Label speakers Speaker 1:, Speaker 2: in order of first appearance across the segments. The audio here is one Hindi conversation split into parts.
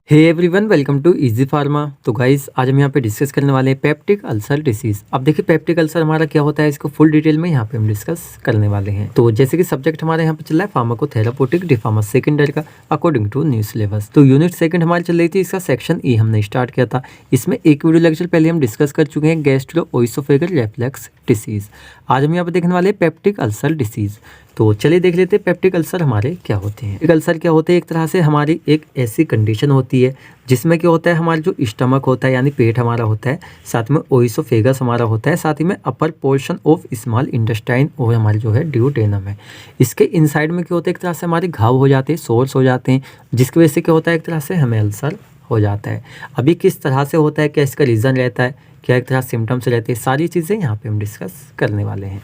Speaker 1: Hey everyone, welcome to easy pharma. तो गाइस, आज हम यहाँ पे डिस्कस करने वाले हैं पेप्टिक अल्सर डिसीज। अब देखिए पेप्टिक अल्सर हमारा क्या होता है, इसको फुल डिटेल में यहाँ पे हम डिस्कस करने वाले हैं। तो जैसे कि सब्जेक्ट हमारे यहाँ पे चल रहा है फार्माकोथेराप्यूटिक डिफार्मा सेकंड ईयर का अकॉर्डिंग टू न्यू सिलेबस। तो यूनिट सेकंड हमारी चल रही थी, इसका सेक्शन ई हमने स्टार्ट किया था। इसमें एक वीडियो लेक्चर पहले हम डिस्कस कर चुके हैं, गैस्ट्रोओइसोफेगल रिफ्लक्स डिसीज। आज हम यहाँ पे देखने वाले पेप्टिक अल्सर डिसीज। तो चलिए देख लेते हैं पेप्टिक अल्सर हमारे क्या होते हैं। पेप्टिक अल्सर क्या होते हैं, एक तरह से हमारी एक ऐसी कंडीशन होती है जिसमें क्या होता है, हमारा जो स्टमक होता है यानी पेट हमारा होता है, साथ में ओइसोफेगस हमारा होता है, साथ ही में upper portion of small intestine और हमारे जो है ड्यूटेनम है। इसके इनसाइड में क्या होता है, एक तरह से हमारे घाव हो जाते हैं, सोर्स हो जाते हैं, जिसकी वजह से क्या होता है, एक तरह से हमें अल्सर हो जाता है। अभी किस तरह से होता है, क्या इसका रीज़न रहता है, क्या एक तरह सिम्टम्स रहते हैं, सारी चीज़ें यहाँ पे हम डिस्कस करने वाले हैं।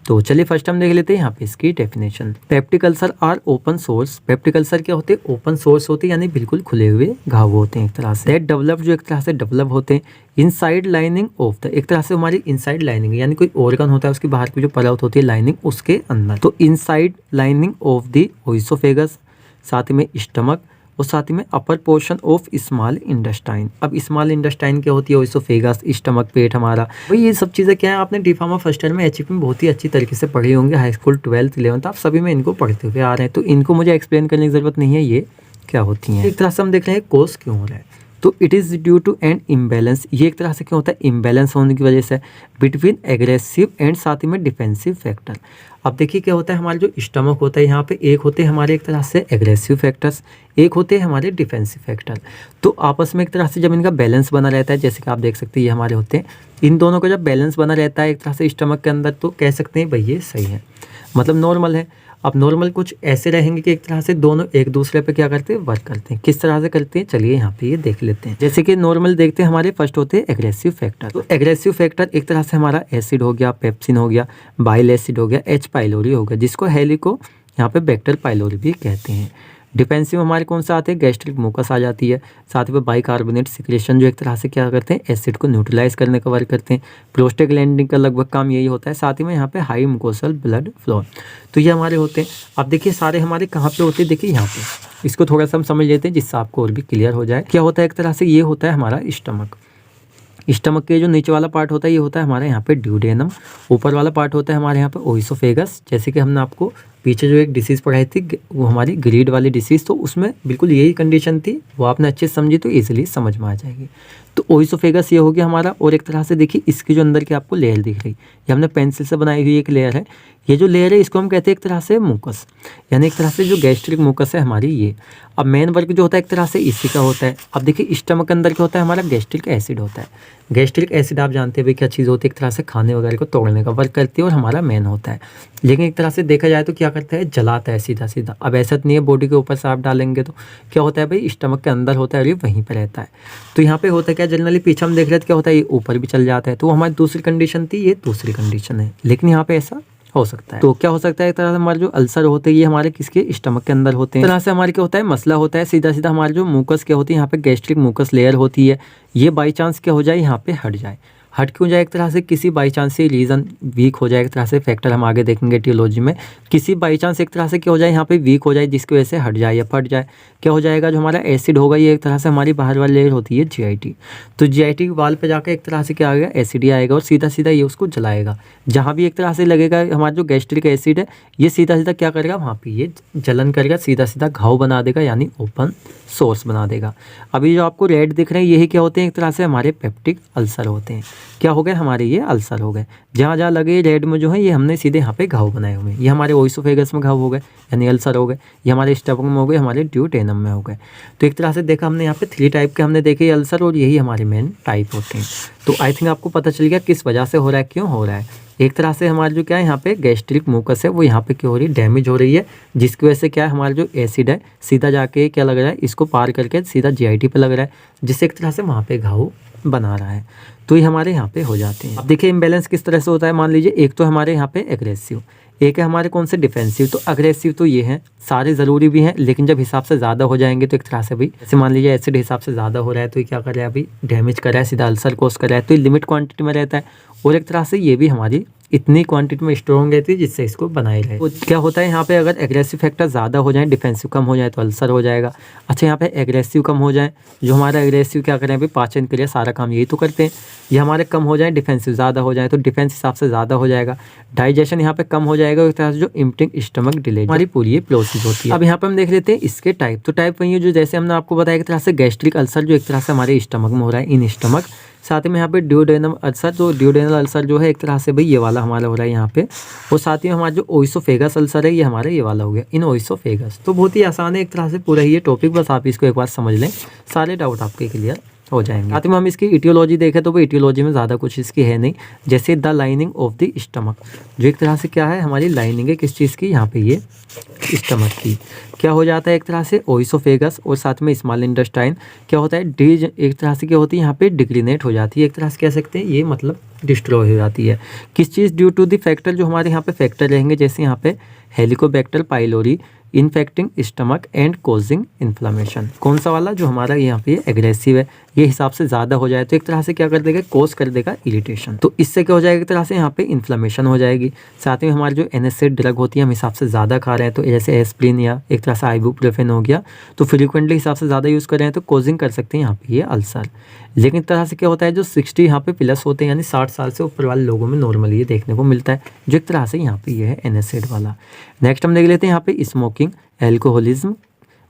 Speaker 1: तो चलिए फर्स्ट हम देख लेते हैं यहाँ पे इसकी definition. Peptic ulcer are open sores. Peptic ulcer क्या होते हैं, ओपन सोर्स होते हैं यानी बिल्कुल खुले हुए घाव होते हैं एक तरह से। दैट डेवलप, जो एक तरह से डेवलप होते हैं इनसाइड लाइनिंग ऑफ द, एक तरह से हमारी इनसाइड लाइनिंग यानी कोई ऑर्गन होता है उसकी बाहर की जो परत होती है लाइनिंग उसके अंदर, तो inside lining of the oesophagus, साथ में स्टमक और साथ ही में upper portion of small intestine. अब स्मॉल इंटेस्टाइन क्या होती है, ओइसोफेगस, स्टमक, पेट हमारा। भाई ये सब चीज़ें क्या है, आपने डी फार्मा फर्स्ट ईयर में एचपी में बहुत ही अच्छी तरीके से पढ़ी होंगे, हाई स्कूल 12th 11th आप सभी में इनको पढ़ते हुए आ रहे हैं, तो इनको मुझे एक्सप्लेन करने की ज़रूरत नहीं है ये क्या होती हैं। एक तरह से हम देख रहे हैं कोस क्यों हो रहा है, तो it is due to an imbalance. ये एक तरह से क्या होता है, इम्बैलेंस होने की वजह से बिटवीन एग्रेसिव एंड साथ ही में डिफेंसिव फैक्टर। अब देखिए क्या होता है, हमारे जो स्टमक होता है यहाँ पे एक होते हैं हमारे एक तरह से एग्रेसिव फैक्टर्स, एक होते हैं हमारे डिफेंसिव फैक्टर। तो आपस में एक तरह से जब इनका बैलेंस बना रहता है, जैसे कि आप देख सकते हैं ये हमारे होते हैं, इन दोनों का जब बैलेंस बना रहता है एक तरह से स्टमक के अंदर, तो कह सकते हैं भाई ये सही है, मतलब नॉर्मल है। अब नॉर्मल कुछ ऐसे रहेंगे कि एक तरह से दोनों एक दूसरे पे क्या करते हैं, वर्क करते हैं। किस तरह से करते हैं, चलिए यहाँ पे ये देख लेते हैं। जैसे कि नॉर्मल देखते हैं, हमारे फर्स्ट होते हैं एग्रेसिव फैक्टर। तो एग्रेसिव फैक्टर एक तरह से हमारा एसिड हो गया, पेप्सिन हो गया, बाइल एसिड हो गया, एच पाइलोरी हो गया, जिसको हेलिको यहाँ पे बैक्टर पाइलोरी भी कहते हैं। डिफेंसिव हमारे कौन सा आते हैं, गैस्ट्रिक मुकस आ जाती है, साथ में बाइकार्बोनेट सिक्रेशन जो एक तरह से क्या करते हैं, एसिड को न्यूट्रलाइज करने का वर्क करते हैं। प्रोस्टाग्लैंडिन का लगभग काम यही होता है, साथ ही में यहाँ पे हाई मुकोसल ब्लड फ्लो। तो ये हमारे होते हैं। अब देखिए सारे हमारे कहाँ पे होते हैं, देखिए यहाँ पे, इसको थोड़ा सा हम समझ लेते हैं जिससे आपको और भी क्लियर हो जाए। क्या होता है, एक तरह से ये होता है हमारा स्टमक। स्टमक के जो नीचे वाला पार्ट होता है ये होता है हमारे यहाँ पे ड्यूडेनम, ऊपर वाला पार्ट होता है हमारे यहाँ पे ओइसोफेगस। जैसे कि हमने आपको पीछे जो एक डिसीज़ पढ़ाई थी वो हमारी ग्रीड वाली डिसीज़, तो उसमें बिल्कुल यही कंडीशन थी, वो आपने अच्छे से समझी तो इजीली समझ में आ जाएगी। तो ओइसोफेगस ये हो गया हमारा, और एक तरह से देखिए इसकी जो अंदर की आपको लेयर दिख रही, ये हमने पेंसिल से बनाई हुई एक लेयर है। ये जो लेयर है इसको हम कहते हैं एक तरह से मुकस, यानी एक तरह से जो गैस्ट्रिक मुकस है हमारी ये। अब मेन वर्क जो होता है एक तरह से इसी का होता है। अब देखिए स्टमक के अंदर क्या होता है, हमारा गैस्ट्रिक एसिड होता है। गैस्ट्रिक एसिड आप जानते हैं भाई क्या चीज़ होती है, एक तरह से खाने वगैरह को तोड़ने का वर्क करती है और हमारा मेन होता है। लेकिन एक तरह से देखा जाए तो क्या करता है, जलाता है सीधा सीधा। अब ऐसा नहीं है बॉडी के ऊपर से आप डालेंगे तो क्या होता है भाई, स्टमक के अंदर होता है और ये वहीं पर रहता है। तो यहाँ पे होता है क्या, जनरली पीछे हम देख रहे थे क्या होता है, ये ऊपर भी चल जाता है। तो हमारी दूसरी कंडीशन थी, ये दूसरी कंडीशन है, लेकिन यहाँ पे ऐसा हो सकता है। तो क्या हो सकता है, एक तरह से हमारे जो अल्सर होते हैं ये हमारे किसके, स्टमक के अंदर होते हैं। इस तरह से हमारे क्या होता है, मसला होता है सीधा सीधा, हमारे जो मुकस क्या होती है यहाँ पे गैस्ट्रिक मुकस लेयर होती है, ये बाई चांस क्या हो जाए यहाँ पे हट जाए। हट क्यों जाए, एक तरह से किसी बाई चांस से रीज़न वीक हो जाए, एक तरह से फैक्टर हम आगे देखेंगे टियोलॉजी में, किसी बाई चांस एक तरह से क्या हो जाए यहाँ पे वीक हो जाए, जिसकी वजह से हट जाए या फट जाए। क्या हो जाएगा, जो हमारा एसिड होगा ये एक तरह से हमारी बाहर वाली लेयर होती है जीआईटी, तो जीआईटी वाल पे जाकर एक तरह से क्या आएगा, एसिड आएगा और सीधा सीधा ये उसको जलाएगा। जहाँ भी एक तरह से लगेगा हमारा जो गैस्ट्रिक एसिड है ये सीधा सीधा क्या करेगा, वहाँ पे ये जलन करेगा, सीधा सीधा घाव बना देगा यानी ओपन सोर्स बना देगा। अभी जो आपको रेड दिख रहे हैं यही क्या होते हैं, एक तरह से हमारे पेप्टिक अल्सर होते हैं। क्या हो गए, हमारे ये अल्सर हो गए। जहाँ जहाँ लगे रेड में जो है ये हमने सीधे यहाँ पे घाव बनाए हुए हैं। ये हमारे ओइसोफेगस में घाव हो गए यानी अल्सर हो गए, ये हमारे स्टमक में हो गए, हमारे ड्यूटेनम में हो गए। तो एक तरह से देखा हमने यहाँ पे 3 टाइप के हमने देखे अल्सर, और यही हमारे मेन टाइप होते हैं। तो आई थिंक आपको पता चल गया किस वजह से हो रहा है, क्यों हो रहा है। एक तरह से हमारे जो क्या है यहाँ पे गैस्ट्रिक मुकस है वो यहाँ पे क्या हो रही है, डैमेज हो रही है, जिसकी वजह से क्या है हमारा जो एसिड है सीधा जाके क्या लग रहा है, इसको पार करके सीधा जीआईटी पे लग रहा है, जिससे एक तरह से वहाँ पे घाव बना रहा है। तो ये हमारे यहाँ पे हो जाते हैं। अब देखिए इम्बैलेंस किस तरह से होता है, मान लीजिए एक तो हमारे यहाँ पे एग्रेसिव, एक है हमारे कौन से डिफेंसिव। तो अग्रेसिव तो ये हैं, सारे ज़रूरी भी हैं, लेकिन जब हिसाब से ज़्यादा हो जाएंगे तो एक तरह से भी, जैसे मान लीजिए एसिड हिसाब से ज़्यादा हो रहा है तो ये क्या कर रहा है, अभी डैमेज कर रहा है, सीधा अल्सर कोस कर रहा है, तो ये लिमिट क्वांटिटी में रहता है। और एक तरह से ये भी हमारी इतनी क्वांटिटी में स्टोर रहती है जिससे इसको बनाए रहे। तो क्या होता है यहाँ पे अगर एग्रेसिव फैक्टर ज़्यादा हो जाए, डिफेंसिव कम हो जाए तो अल्सर हो जाएगा। अच्छा, यहाँ पे एग्रेसिव कम हो जाए, जो हमारा एग्रेसिव क्या करें अभी पाचन क्रिया सारा काम यही तो करते हैं, ये हमारे कम हो जाए, डिफेंसिव ज़्यादा हो जाए तो डिफेंस हिसाब से ज़्यादा हो जाएगा। डाइजेशन यहाँ पे कम हो जाएगा, एक तरह से जो इम्प्टिंग स्टमक डिले हमारी पूरी ये प्रोसेस होती है। अब यहाँ पे हम देख लेते हैं इसके टाइप। तो टाइप वही है जो जैसे हमने आपको बताया एक तरह से गैस्ट्रिक अल्सर जो एक तरह से हमारे स्टमक में हो रहा है, इन स्टमक। साथ में यहाँ पे ड्यूडेनल अल्सर, तो ड्यूडेनल अल्सर जो है एक तरह से भाई ये वाला हमारा हो रहा है यहाँ पे। और साथ ही हमारा जो ओइसोफेगस अल्सर है ये हमारा ये वाला हो गया, इन ओइसोफेगस। तो बहुत ही आसान है एक तरह से पूरा ही ये टॉपिक, बस आप इसको एक बार समझ लें, सारे डाउट आपके क्लियर हो जाएंगे। साथ में हम इसकी इटियोलॉजी देखें तो वो इटियोलॉजी में ज़्यादा कुछ इसकी है नहीं, जैसे the lining of the stomach, जो एक तरह से क्या है हमारी लाइनिंग है किस चीज़ की, यहाँ पे ये स्टमक की। क्या हो जाता है एक तरह से ओइसोफेगस और साथ में स्मॉल इंटेस्टाइन क्या होता है डीज, एक तरह से क्या होती है यहाँ पे डिक्लिनेट हो जाती है, एक तरह से कह सकते हैं ये मतलब डिस्ट्रॉय हो जाती है। किस चीज़, ड्यू टू द फैक्टर, जो हमारे यहाँ पे फैक्टर रहेंगे जैसे यहाँ पे Helicobacter pylori infecting stomach and causing inflammation. कौन सा वाला, जो हमारा यहाँ पे एग्रेसिव है, ये हिसाब से ज़्यादा हो जाए तो एक तरह से क्या कर देगा, कोज कर देगा इरिटेशन। तो इससे क्या हो जाएगा एक तरह से यहाँ पे इन्फ्लामेशन हो जाएगी। साथ में हमारी जो एनेस्थेटिक ड्रग होती है हम हिसाब से ज़्यादा खा रहे हैं, तो जैसे एस्प्रिन या एक तरह से आइबुप्रोफेन हो गया, तो फ्रीक्वेंटली हिसाब से ज़्यादा यूज़ कर रहे हैं तो कोजिंग कर सकते हैं यहाँ पे ये अल्सर। लेकिन तरह से क्या होता है जो 60 यहाँ पे प्लस होते हैं, यानी 60 साल से ऊपर वाले लोगों में नॉर्मली ये देखने को मिलता है, जो एक तरह से यहाँ पे ये है एनेस्थेटिक वाला। नेक्स्ट हम देख लेते हैं यहाँ पे स्मोकिंग, एल्कोहलिज्म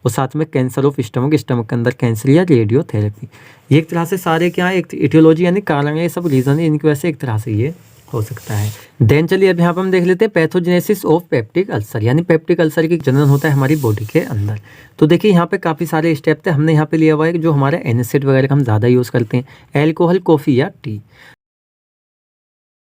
Speaker 1: और साथ में कैंसर ऑफ स्टमक, स्टमक के अंदर कैंसर या रेडियोथेरेपी। ये एक तरह से सारे क्या है, एक इटियोलॉजी यानी कारण है, ये सब रीज़न है, इनकी वजह से एक तरह से ये हो सकता है। देन चलिए अब यहाँ पर हम देख लेते हैं पैथोजेनेसिस ऑफ पेप्टिक अल्सर, यानी पेप्टिक अल्सर की जनन होता है हमारी बॉडी के अंदर। तो देखिए यहाँ पे काफ़ी सारे स्टेप थे, हमने यहाँ पे लिया हुआ है जो हमारा एनासिड वगैरह का हम ज़्यादा यूज़ करते हैं, एल्कोहल, कॉफ़ी या टी।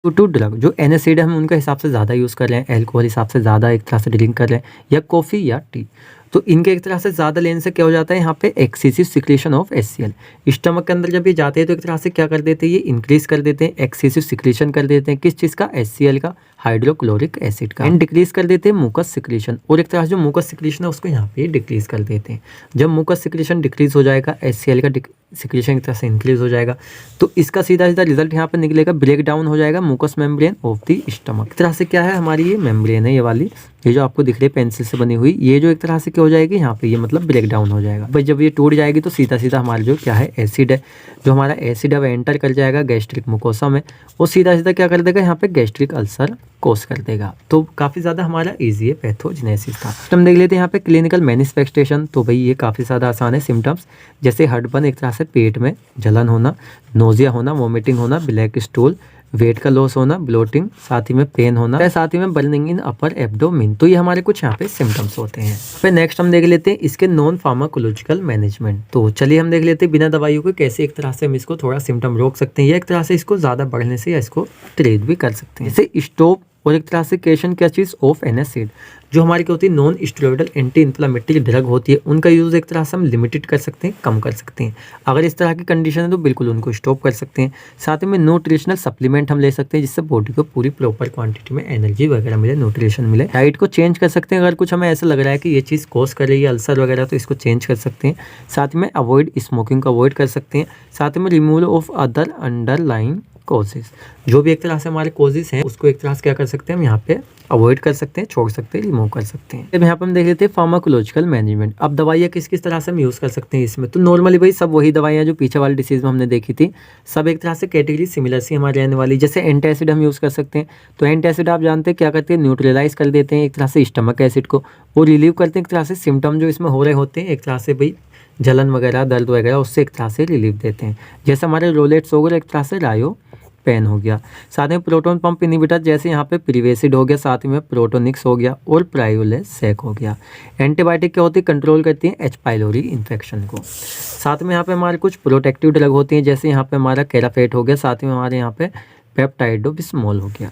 Speaker 1: टू ड्रग जो एनासिड हम उनके हिसाब से ज़्यादा यूज़ कर रहे हैं, एल्कोहल हिसाब से ज़्यादा एक तरह से ड्रिंक कर रहे हैं, या कॉफ़ी या टी। तो इनके एक तरह से ज़्यादा लेने से क्या हो जाता है यहाँ पे excessive secretion of HCl। Stomach के अंदर जब ये जाते हैं तो एक तरह से क्या कर देते हैं, ये इंक्रीज कर देते हैं, एक्सेसिव सिक्रेशन कर देते हैं, किस चीज़ का, HCl का, हाइड्रोक्लोरिक एसिड का। एंड डिक्रीज कर देते हैं मुकस सिक्रेशन, और एक तरह से जो मुकस सिक्रेशन है उसको यहाँ पे डिक्रीज कर देते हैं। जब मुकस सिक्रेशन डिक्रीज हो जाएगा, HCl का सिक्रेशन एक तरह से इंक्रीज हो जाएगा, तो इसका सीधा सीधा रिजल्ट यहाँ पे निकलेगा, ब्रेक डाउन हो जाएगा mucus membrane of the stomach. एक तरह से क्या है हमारी ये मेम्ब्रेन है, ये वाली, ये जो आपको दिख रही है पेंसिल से बनी हुई, ये जो एक तरह से क्या हो जाएगी यहाँ पे ये मतलब ब्रेक डाउन हो जाएगा। भाई जब ये टूट जाएगी तो सीधा सीधा हमारा जो क्या है एसिड है, जो हमारा एसिड है वो एंटर कर जाएगा गैस्ट्रिक मुकोसा में, और सीधा सीधा क्या कर देगा यहाँ पे गैस्ट्रिक अल्सर कोस कर देगा। तो काफ़ी ज़्यादा हमारा ईजी है पैथोजेनेसिस का। हम देख लेते हैं यहाँ पे क्लिनिकल मैनिफेस्टेशन। तो भाई ये काफ़ी ज़्यादा आसान है। सिम्टम्स जैसे हर्टबर्न, एक तरह से पेट में जलन होना, नोजिया होना, वोमिटिंग होना, ब्लैक स्टूल, वेट का लॉस होना, ब्लोटिंग, साथ ही में पेन होना, साथ ही में बर्निंग इन अपर एब्डोमेन। तो ये हमारे कुछ यहाँ पे सिम्टम्स होते हैं। फिर नेक्स्ट हम देख लेते हैं इसके नॉन फार्माकोलॉजिकल मैनेजमेंट। तो चलिए हम देख लेते हैं बिना दवाइयों के कैसे एक तरह से हम इसको थोड़ा सिम्टम रोक सकते हैं, या एक तरह से इसको ज़्यादा बढ़ने से या इसको ट्रीट भी कर सकते हैं। जैसे स्टॉप और एक तरह से केशन क्या चीज़ ऑफ एनासिड, जो हमारी क्या होती है non steroidal anti inflammatory drug होती है, उनका यूज़ एक तरह से हम लिमिटेड कर सकते हैं, कम कर सकते हैं। अगर इस तरह की कंडीशन है तो बिल्कुल उनको स्टॉप कर सकते हैं। साथ में न्यूट्रिशनल सप्लीमेंट हम ले सकते हैं, जिससे बॉडी को पूरी प्रॉपर क्वांटिटी में एनर्जी वगैरह मिले, न्यूट्रिशन मिले। डाइट को चेंज कर सकते हैं, अगर कुछ हमें ऐसा लग रहा है कि ये चीज़ कॉज कर रही है अल्सर वगैरह, तो इसको चेंज कर सकते हैं। साथ में अवॉइड स्मोकिंग को अवॉइड कर सकते हैं। साथ में removal of other underline causes, जो भी एक तरह से हमारे कॉजेज हैं उसको एक तरह से क्या कर सकते हैं हम यहाँ पे अवॉइड कर सकते हैं, छोड़ सकते हैं, रिमूव कर सकते हैं। अब यहाँ पे हम देख लेते हैं फार्माकोलॉजिकल मैनेजमेंट। अब दवाइयाँ किस किस तरह से हम यूज़ कर सकते हैं इसमें। तो नॉर्मली भाई सब वही दवाइयाँ जो पीछे वाली डिसीज में हमने देखी थी, सब एक तरह से कैटेगरी सिमिलर सी हमारे रहने वाली। जैसे एंटासिड हम यूज़ कर सकते हैं, तो एंटासिड आप जानते हैं क्या करते हैं, न्यूट्रलाइज कर देते हैं एक तरह से स्टमक एसिड को, वो रिलीव करते हैं एक तरह से सिम्टम जो इसमें हो रहे होते हैं, एक तरह से भाई जलन वगैरह, दर्द वगैरह, उससे एक तरह से रिलीफ देते हैं। जैसे हमारे रोलेट्स हो गए, एक तरह से रायो पेन हो गया। साथ में प्रोटोन पंप इनहिबिटर जैसे यहाँ पे प्रिवेसिड हो गया, साथ में प्रोटोनिक्स हो गया और प्रायोलेसेक हो गया। एंटीबायोटिक क्या होती है, कंट्रोल करती है एच पाइलोरी इन्फेक्शन को। साथ में यहाँ पे हमारे कुछ प्रोटेक्टिव ड्रग होती हैं, जैसे यहाँ पे हमारा कैराफेट हो गया, साथ में हमारे यहाँ पे पेप्टाइडोबिस्मोल हो गया।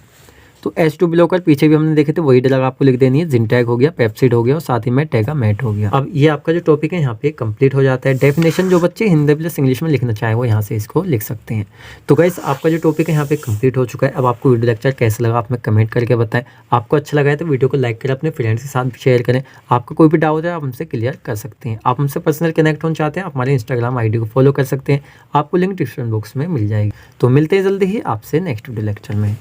Speaker 1: तो H2 ब्लॉकर पीछे भी हमने देखे थे, वही ड्रग आपको लिख देनी है, जिंटैग हो गया, पेप्सिड हो गया और साथ ही में टेगामेट हो गया। अब ये आपका जो टॉपिक है यहाँ पे कंप्लीट हो जाता है। डेफिनेशन जो बच्चे हिंदी प्लस इंग्लिश में लिखना चाहे वो यहाँ से इसको लिख सकते हैं। तो गाइस आपका जो टॉपिक है यहाँ पे कंप्लीट हो चुका है। अब आपको वीडियो लेक्चर कैसा लगा आप में कमेंट करके बताएं। आपको अच्छा लगा है तो वीडियो को लाइक करें, अपने फ्रेंड्स के साथ शेयर करें। आपको कोई भी डाउट है आप हमसे क्लियर कर सकते हैं। आप हमसे पर्सनल कनेक्ट होना चाहते हैं, आप हमारे इंस्टाग्राम ID को फॉलो कर सकते हैं, आपको लिंक डिस्क्रिप्शन बॉक्स में मिल जाएगी। तो मिलते हैं जल्दी ही आपसे नेक्स्ट वीडियो लेक्चर में।